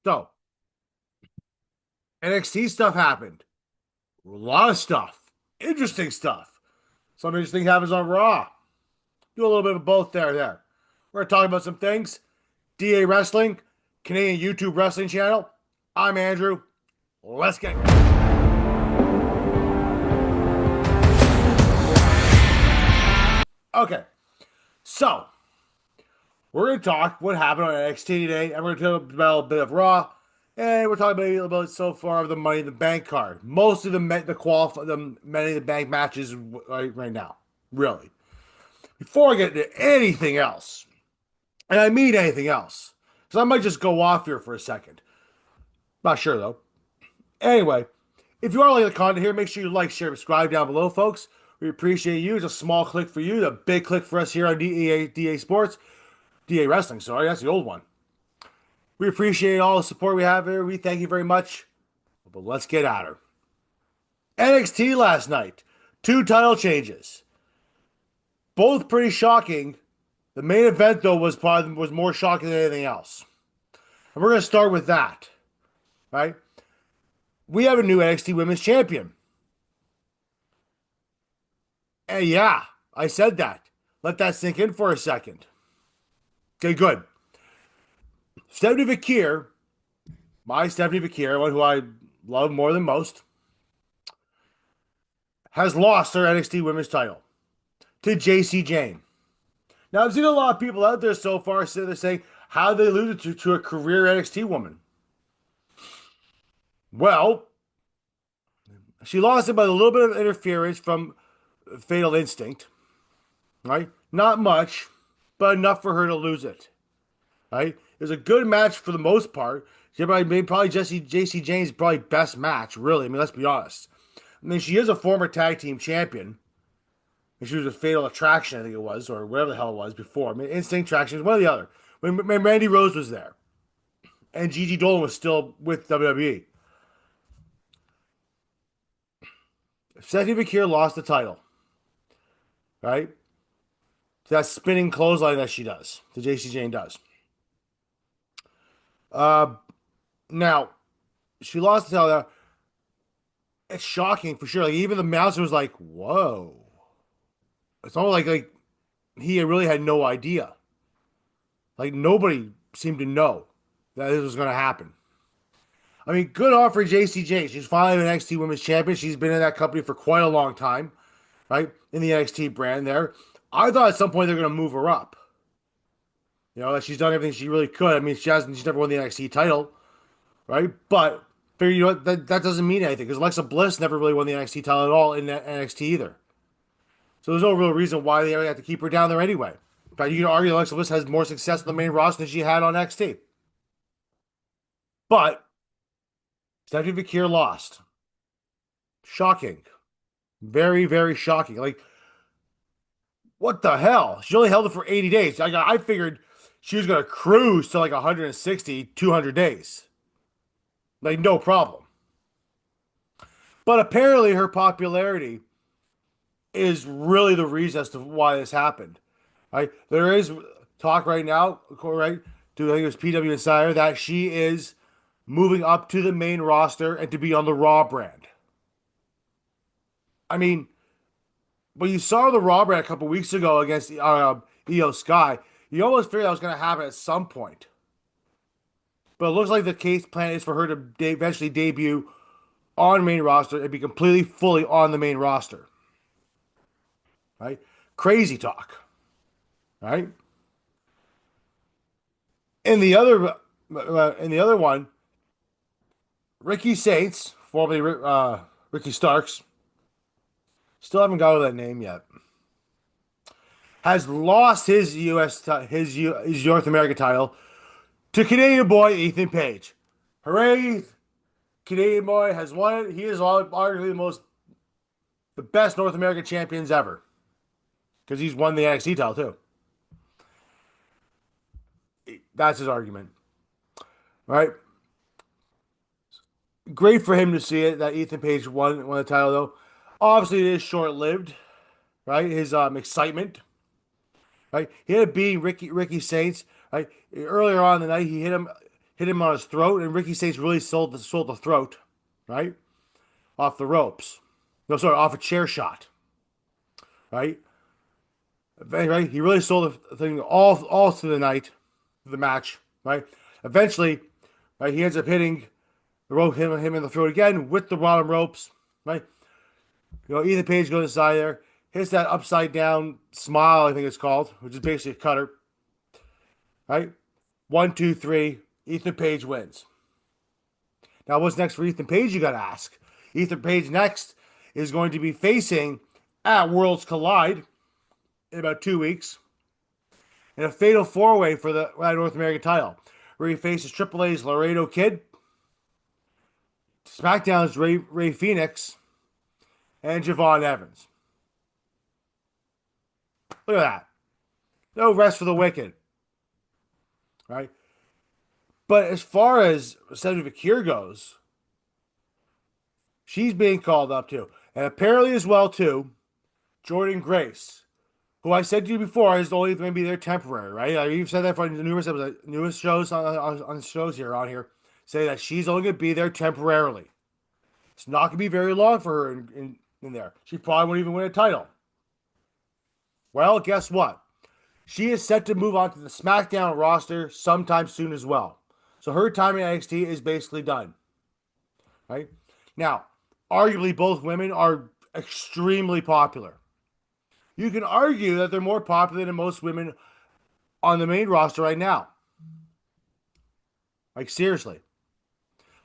So, NXT stuff happened. A lot of stuff. Interesting stuff. Some interesting happens on Raw. Do a little bit of both there. We're going to talk about some things. DA Wrestling, Canadian YouTube wrestling channel. I'm Andrew. Let's get it. Okay, so we're going to talk what happened on NXT today, and we're going to talk about a bit of Raw, and we're talking about so far of the Money in the Bank card. Most of the Money in the Bank matches right now, really. Before I get into anything else, and I mean anything else, because I might just go off here for a second. Not sure though. Anyway, if you are liking the content here, make sure you like, share, subscribe down below, folks. We appreciate you. It's a small click for you, a big click for us here on DA Sports, DA Wrestling. Sorry, that's the old one. We appreciate all the support we have here. We thank you very much. But let's get at her. NXT last night, two title changes, both pretty shocking. The main event though was more shocking than anything else, and we're gonna start with that. Right? We have a new NXT Women's Champion. And yeah, I said that. Let that sink in for a second. Okay, good. Stephanie Vaquer, my Stephanie Vaquer, one who I love more than most, has lost her NXT Women's title to JC Jane. Now, I've seen a lot of people out there so far saying how they lose it to a career NXT woman. Well, she lost it by a little bit of interference from Fatal Instinct, right? Not much, but enough for her to lose it, right? It was a good match for the most part. Probably JC Jane's probably best match, really. I mean, let's be honest. I mean, she is a former tag team champion. And she was a Fatal Attraction, I think it was, or whatever the hell it was before. I mean, Instinct Attraction was one or the other. When Randy Rose was there, and Gigi Dolan was still with WWE. Stephanie Vaquer lost the title, right? To that spinning clothesline that she does, the JC Jane does. Uh, Now, she lost the title. It's shocking for sure. Like even the announcer was like, "Whoa!" It's almost like he really had no idea. Like nobody seemed to know that this was going to happen. I mean, good on for JC Jane. She's finally an NXT Women's Champion. She's been in that company for quite a long time, right? In the NXT brand there. I thought at some point they're going to move her up. You know, that she's done everything she really could. I mean, she's never won the NXT title, right? But figure you know what, that doesn't mean anything because Alexa Bliss never really won the NXT title at all in NXT either. So there's no real reason why they have to keep her down there anyway. In fact, you can argue Alexa Bliss has more success in the main roster than she had on NXT. But Stephanie Vaquer lost. Shocking. Very, very shocking. Like, what the hell? She only held it for 80 days. I figured she was going to cruise to like 160, 200 days. Like, no problem. But apparently her popularity is really the reason as to why this happened. Right? There is talk right now, right? To I think it was PW Insider that she is moving up to the main roster and to be on the Raw brand. I mean, when you saw the Raw brand a couple weeks ago against Io Sky, you almost figured that was going to happen at some point. But it looks like the case plan is for her to eventually debut on main roster and be completely fully on the main roster. Right? Crazy talk. Right? In the other one, Ricky Saints, formerly Ricky Starks, still haven't got that name yet, has lost his his North American title to Canadian boy Ethan Page. Hooray! Canadian boy has won it. He is arguably the best North American champions ever because he's won the NXT title too. That's his argument, right? Great for him to see it that Ethan Page won the title though. Obviously, it is short lived, right? His excitement, right? He had a beating Ricky Saints, right? Earlier on in the night, hit him on his throat, and Ricky States really sold the throat, right, off the ropes. No, sorry, off a chair shot, right? Right, he really sold the thing all through the night, the match, right? Eventually, right, he ends up hitting the rope, him in the throat again with the bottom ropes, right? Ethan Page goes inside there, hits that upside down smile, I think it's called, which is basically a cutter, right? 1, 2, 3. Ethan Page wins. Now, what's next for Ethan Page? You got to ask. Ethan Page next is going to be facing at Worlds Collide in about 2 weeks in a fatal four-way for the North American title, where he faces Triple A's Laredo Kid, SmackDown's Ray Phoenix, and Javon Evans. Look at that. No rest for the wicked. Right? But as far as Cedric Vaquer goes, she's being called up too. And apparently as well too, Jordan Grace, who I said to you before is only going to be there temporary, right? You've said that for the newest shows on shows here on here, say that she's only going to be there temporarily. It's not going to be very long for her in there. She probably won't even win a title. Well, guess what? She is set to move on to the SmackDown roster sometime soon as well. So her time in NXT is basically done. Right? Now, arguably both women are extremely popular. You can argue that they're more popular than most women on the main roster right now. Like, seriously.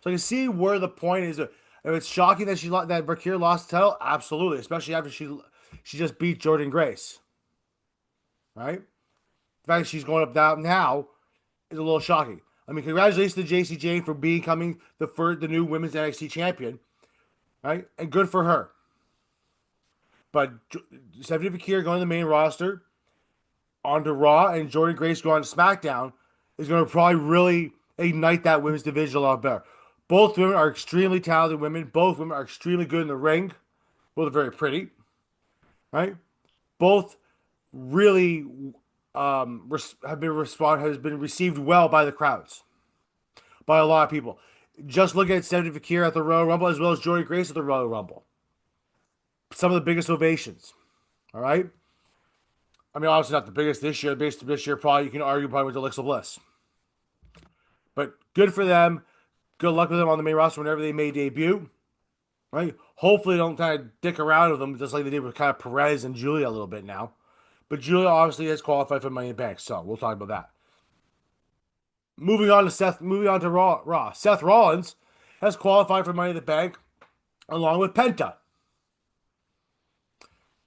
So I can see where the point is. If it's shocking that that Vaquer lost the title, absolutely. Especially after she just beat Jordan Grace. Right? The fact that she's going up now is a little shocking. I mean, congratulations to JC Jane for becoming the new women's NXT champion. Right? And good for her. But Stephanie Vaquer going to the main roster, onto Raw, and Jordan Grace going to SmackDown is going to probably really ignite that women's division a lot better. Both women are extremely talented women. Both women are extremely good in the ring. Both are very pretty. Right? Both really has been received well by the crowds, by a lot of people. Just look at Stephanie Vaquer at the Royal Rumble as well as Jordan Grace at the Royal Rumble. Some of the biggest ovations. All right? I mean, obviously not the biggest this year. The biggest this year probably, you can argue, probably with Alexa Bliss. But good for them. Good luck with them on the main roster whenever they may debut. Right? Hopefully they don't kind of dick around with them just like they did with kind of Perez and Julia a little bit now. But Julia obviously has qualified for Money in the Bank, so we'll talk about that. Moving on to Raw. Seth Rollins has qualified for Money in the Bank along with Penta.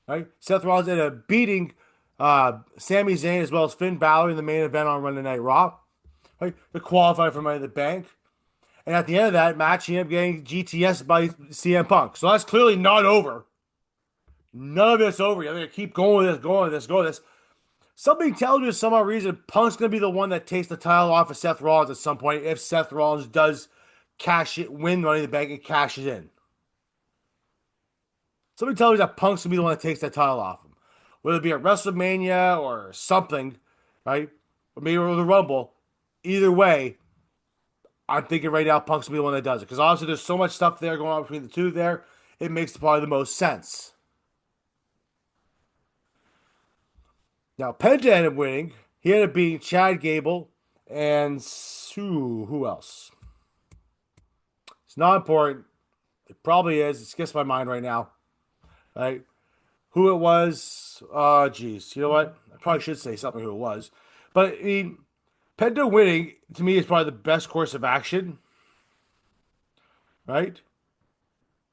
Right? Seth Rollins ended up beating Sami Zayn as well as Finn Balor in the main event on Monday Night Raw. Right? To qualify for Money in the Bank. And at the end of that match, he ended up getting GTS by CM Punk. So that's clearly not over. None of it's over. They're going to keep going with this. Something tells me for some odd reason Punk's going to be the one that takes the title off of Seth Rollins at some point if Seth Rollins does win Money in the Bank and cash it in. Somebody tells me that Punk's going to be the one that takes that title off him. Whether it be at WrestleMania or something, right? Or maybe with the Rumble. Either way, I'm thinking right now Punk's going to be the one that does it. Because obviously there's so much stuff there going on between the two there. It makes probably the most sense. Now, Penta ended up winning. He ended up beating Chad Gable and who else? It's not important. It probably is. It skips my mind right now. Right? Who it was? Geez. You know what? I probably should say something who it was. But, I mean, Penta winning, to me, is probably the best course of action. Right?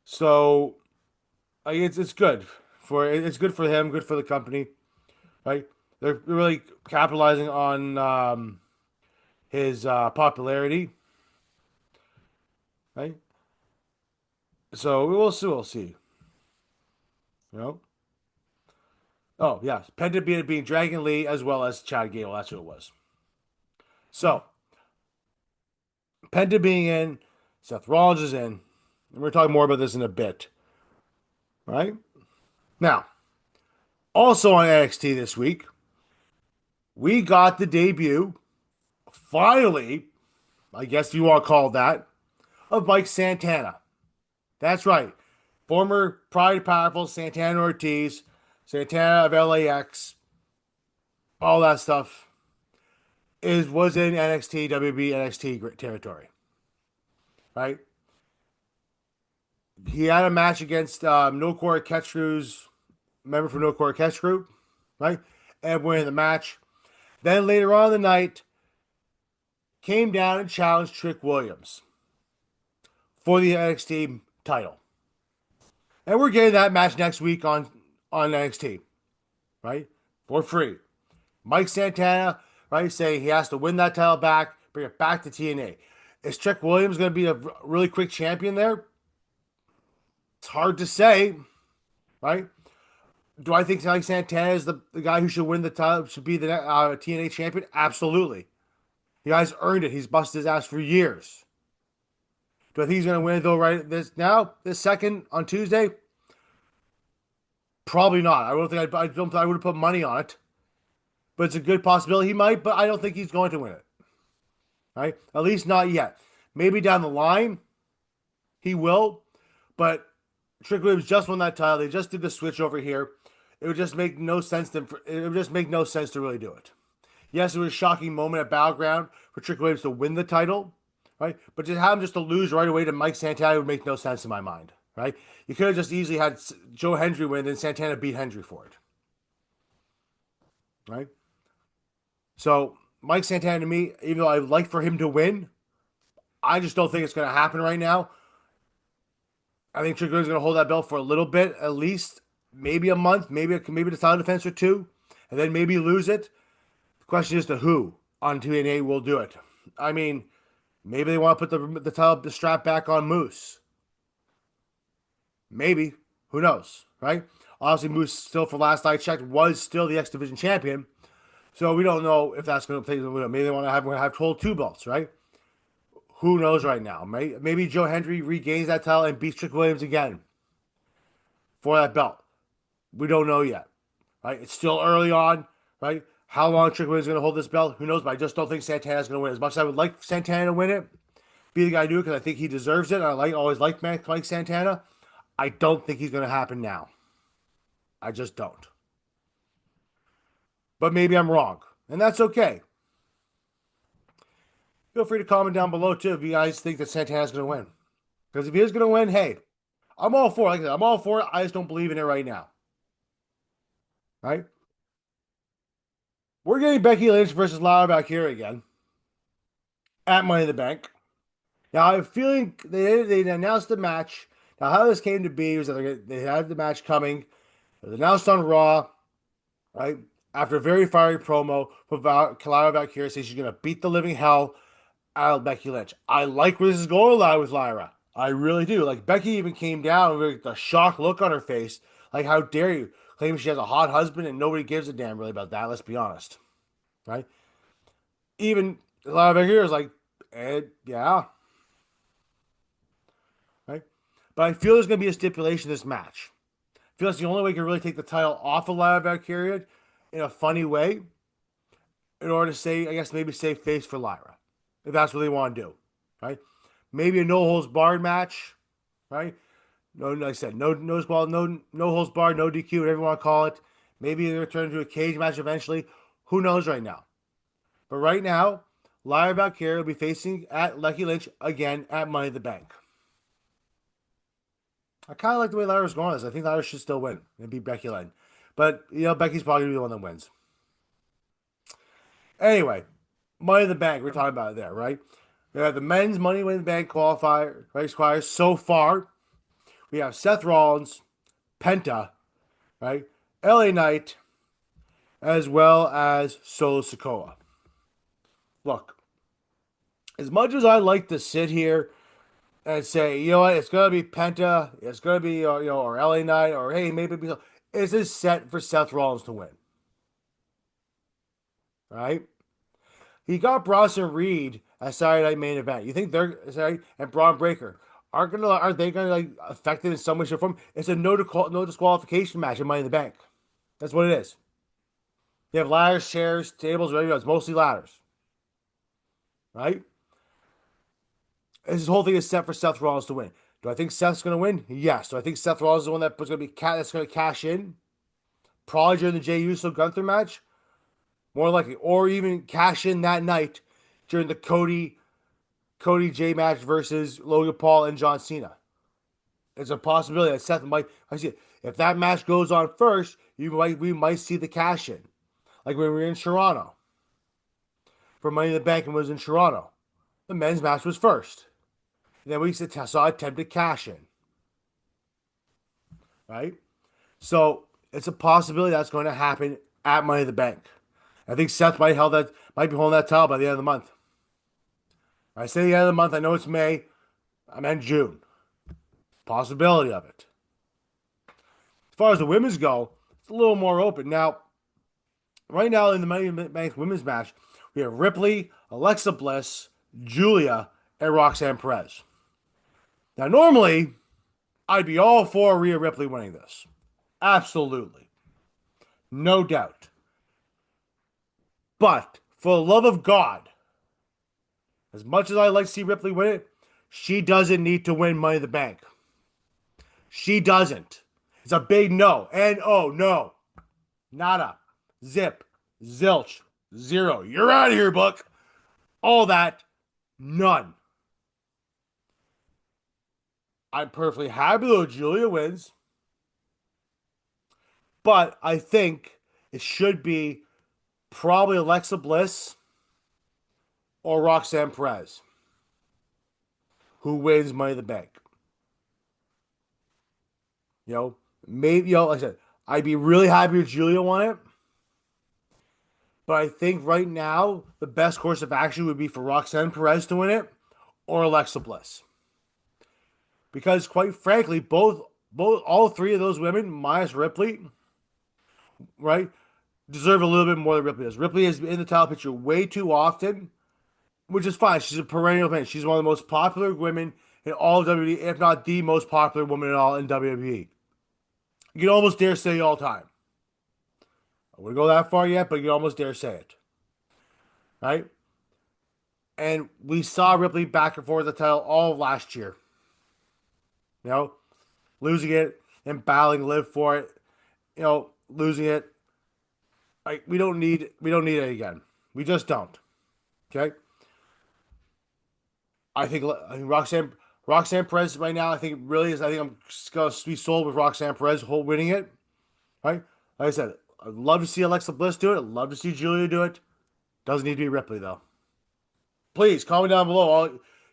So, it's good. It's good for him, good for the company. Right? They're really capitalizing on his popularity. Right? So we'll see. You know? Oh, yeah. Penta being Dragon Lee as well as Chad Gable. That's who it was. So, Penta being in, Seth Rollins is in. And we're going to talk more about this in a bit. Right? Now, also on NXT this week, we got the debut, finally, I guess you want to call it that, of Mike Santana. That's right. Former Pride Powerful Santana Ortiz, Santana of LAX, all that stuff was in NXT, WB, NXT territory, right? He had a match against No Core Catch Crew's member from No Core Catch Group, right? And winning the match. Then later on in the night, came down and challenged Trick Williams for the NXT title. And we're getting that match next week on NXT, right? For free. Mike Santana, right, saying he has to win that title back, bring it back to TNA. Is Trick Williams going to be a really quick champion there? It's hard to say, right? Do I think Mike Santana is the guy who should win the title, should be the TNA champion? Absolutely. The guy's earned it. He's busted his ass for years. Do I think he's going to win it though right this second on Tuesday? Probably not. I don't think I would have put money on it. But it's a good possibility he might, but I don't think he's going to win it. Right? At least not yet. Maybe down the line he will, but Trick Williams just won that title. They just did the switch over here. It would just make no sense to really do it. Yes, it was a shocking moment at Battleground for Trick Williams to win the title, right? But to have him just to lose right away to Mike Santana would make no sense in my mind, right? You could have just easily had Joe Hendry win, then Santana beat Hendry for it, right? So Mike Santana to me, even though I'd like for him to win, I just don't think it's going to happen right now. I think Trick Williams is going to hold that belt for a little bit, at least, maybe a month, maybe the title defense or two, and then maybe lose it. The question is to who on TNA will do it. I mean, maybe they want to put the strap back on Moose. Maybe. Who knows, right? Obviously, Moose still, for last I checked, was still the X Division champion. So we don't know if that's going to play. Maybe they want to have hold two belts, right? Who knows right now? Maybe Joe Hendry regains that title and beats Trick Williams again for that belt. We don't know yet, right? It's still early on, right? How long Trick Williams is going to hold this belt, who knows? But I just don't think Santana's going to win. As much as I would like Santana to win it, be the guy to do it because I think he deserves it. I always liked Mike Santana. I don't think he's going to happen now. I just don't. But maybe I'm wrong, and that's okay. Feel free to comment down below, too, if you guys think that Santana's going to win. Because if he is going to win, hey, I'm all for it. Like I said, I'm all for it. I just don't believe in it right now. Right? We're getting Becky Lynch versus Lara Vaquer again at Money in the Bank. Now, I have a feeling they announced the match. Now, how this came to be was that they had the match coming. It was announced on Raw, right? After a very fiery promo with Lara Vaquer saying she's going to beat the living hell out of Becky Lynch. I like where this is going with Lyra. I really do. Like, Becky even came down with a shocked look on her face. Like, how dare you? Claiming she has a hot husband and nobody gives a damn really about that. Let's be honest. Right? Even Lara Vaquer is like, yeah. Right? But I feel there's going to be a stipulation in this match. I feel that's the only way you can really take the title off of Lara Vaquer in a funny way in order to say, I guess, maybe save face for Lyra. If that's what they want to do, right? Maybe a no holds barred match, right? No, like I said, no holds barred, no DQ, whatever you want to call it. Maybe they return to a cage match eventually. Who knows right now? But right now, Lyra Valkyrie will be facing at Becky Lynch again at Money in the Bank. I kind of like the way Lyra's going. I think Lyra should still win and beat Becky Lynch. But, Becky's probably going to be the one that wins. Anyway, Money in the Bank, we're talking about it there, right? We have the men's Money in the Bank qualifier, right, squires so far. We have Seth Rollins, Penta, right? LA Knight, as well as Solo Sikoa. Look, as much as I like to sit here and say, you know what, it's going to be Penta, it's going to be, or LA Knight, or hey, maybe this is set for Seth Rollins to win. Right? He got Bronson Reed at Saturday Night Main Event. You think they're and Braun Breaker are they gonna like affected in some way, shape, or form? It's a no disqualification match in Money in the Bank. That's what it is. They have ladders, chairs, tables, whatever. It's mostly ladders, right? This whole thing is set for Seth Rollins to win. Do I think Seth's going to win? Yes. Do I think Seth Rollins is the one that's going to that's going to cash in? Probably during the Jey Uso Gunther match, more likely, or even cash in that night during the Cody J match versus Logan Paul and John Cena. It's a possibility that Seth might. I see it. If that match goes on first, we might see the cash in, like when we were in Toronto for Money in the Bank and was in Toronto. The men's match was first. And then we saw attempted cash in. Right? So it's a possibility that's going to happen at Money in the Bank. I think Seth might be holding that title by the end of the month. I say the end of the month, I know it's May. I meant June. Possibility of it. As far as the women's go, it's a little more open. Now, right now in the Money in the Bank women's match, we have Ripley, Alexa Bliss, Julia, and Roxanne Perez. Now, normally, I'd be all for Rhea Ripley winning this. Absolutely. No doubt. But, for the love of God, as much as I like to see Ripley win it, she doesn't need to win Money in the Bank. She doesn't. It's a big no. N-O, no. Nada. Zip. Zilch. Zero. You're out of here, Book. All that. None. I'm perfectly happy though Julia wins. But I think it should be probably Alexa Bliss or Roxanne Perez who wins Money in the Bank. Maybe, like I said, I'd be really happy if Julia won it. But I think right now, the best course of action would be for Roxanne Perez to win it or Alexa Bliss. Because quite frankly, all three of those women, minus Ripley, right, deserve a little bit more than Ripley does. Ripley is in the title picture way too often, which is fine. She's a perennial fan. She's one of the most popular women in all of WWE, if not the most popular woman in all in WWE. You can almost dare say all time. I wouldn't go that far yet, but you can almost dare say it. Right? And we saw Ripley back and forth the title all of last year. Losing it and battling, live for it. Losing it. Like we don't need it again. We just don't. Okay. I think Roxanne Perez right now. I think I'm just gonna be sold with Roxanne Perez winning it. Right. Like I said, I'd love to see Alexa Bliss do it. I'd love to see Julia do it. Doesn't need to be Ripley though. Please comment down below. All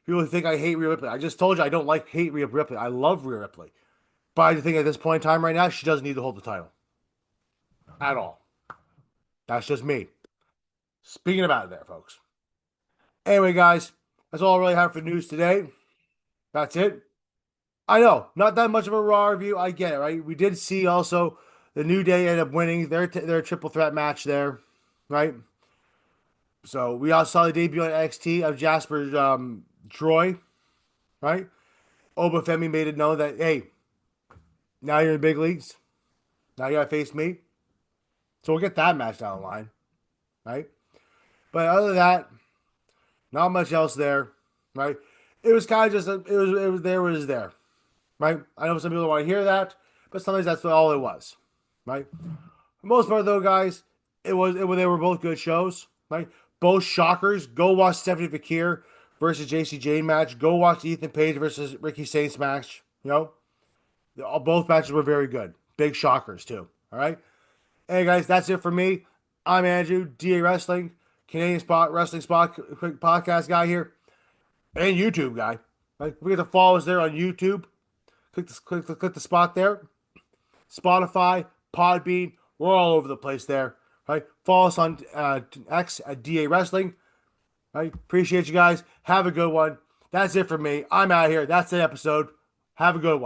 people who think I hate Rhea Ripley. I just told you I don't hate Rhea Ripley. I love Rhea Ripley. But I think at this point in time right now, she doesn't need to hold the title. At all. That's just me. Speaking about it there, folks. Anyway, guys, that's all I really have for news today. That's it. I know, not that much of a Raw review. I get it, right? We did see also the New Day end up winning their triple threat match there, right? So we also saw the debut on NXT of Jasper Troy, right? Oba Femi made it known that, hey, now you're in the big leagues. Now you got to face me. So we'll get that match down the line, right? But other than that, not much else there, right? It was kind of just, it was there, right? I know some people don't want to hear that, but sometimes that's all it was, right? For the most part, though, guys, they were both good shows, right? Both shockers. Go watch Stephanie Vaquer versus JC Jane match. Go watch the Ethan Page versus Ricky Saints match. Both matches were very good. Big shockers, too, all right? Hey, guys, that's it for me. I'm Andrew, DA Wrestling, Canadian Wrestling Spot, quick podcast guy here, and YouTube guy. Right? Forget to follow us there on YouTube. Click the spot there. Spotify, Podbean, we're all over the place there. Right? Follow us on X at DA Wrestling. Right? Appreciate you guys. Have a good one. That's it for me. I'm out of here. That's the episode. Have a good one.